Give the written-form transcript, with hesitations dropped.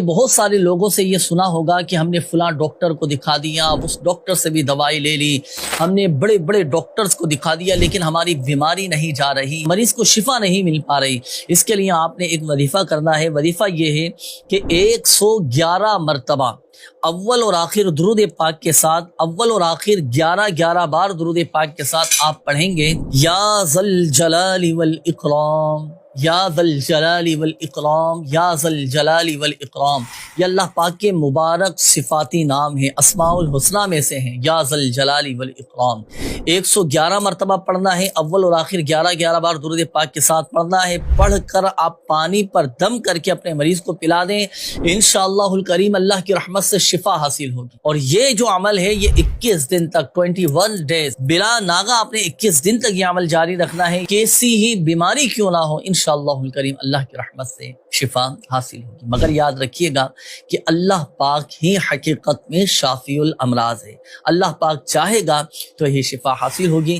بہت سارے لوگوں سے یہ سنا ہوگا کہ ہم نے فلاں ڈاکٹر کو دکھا دیا، اس ڈاکٹر سے بھی دوائی لے لی، ہم نے بڑے بڑے ڈاکٹرز کو دکھا دیا، لیکن ہماری بیماری نہیں جا رہی، مریض کو شفا نہیں مل پا رہی۔ اس کے لیے آپ نے ایک وظیفہ کرنا ہے۔ وظیفہ یہ ہے کہ 111 مرتبہ اول اور آخر درود پاک کے ساتھ، اول اور آخر 11 بار درود پاک کے ساتھ آپ پڑھیں گے، یا ذل جلال والاکرام، یا ذل جلال والاکرام، یا ذل جلال والاکرام۔ یہ اللہ پاک کے مبارک صفاتی نام ہیں، اسماء الحسنہ میں سے ہیں، یا ذل جلال والاکرام۔ 111 مرتبہ پڑھنا ہے، اول اور آخر 11 بار درود پاک کے ساتھ پڑھنا ہے۔ پڑھ کر آپ پانی پر دم کر کے اپنے مریض کو پلا دیں، انشاءاللہ الکریم اللہ کی رحمت سے شفا حاصل ہوگی۔ اور یہ جو عمل ہے یہ 21 دن تک، 21 ڈیز بلا ناغہ آپ نے 21 دن تک یہ عمل جاری رکھنا ہے۔ کیسی ہی بیماری کیوں نہ ہو، انشاءاللہ الکریم اللہ کی رحمت سے شفا حاصل ہوگی۔ مگر یاد رکھیے گا کہ اللہ پاک ہی حقیقت میں شافی الامراض ہے۔ اللہ پاک چاہے گا تو یہ شفا حاصل ہوگی۔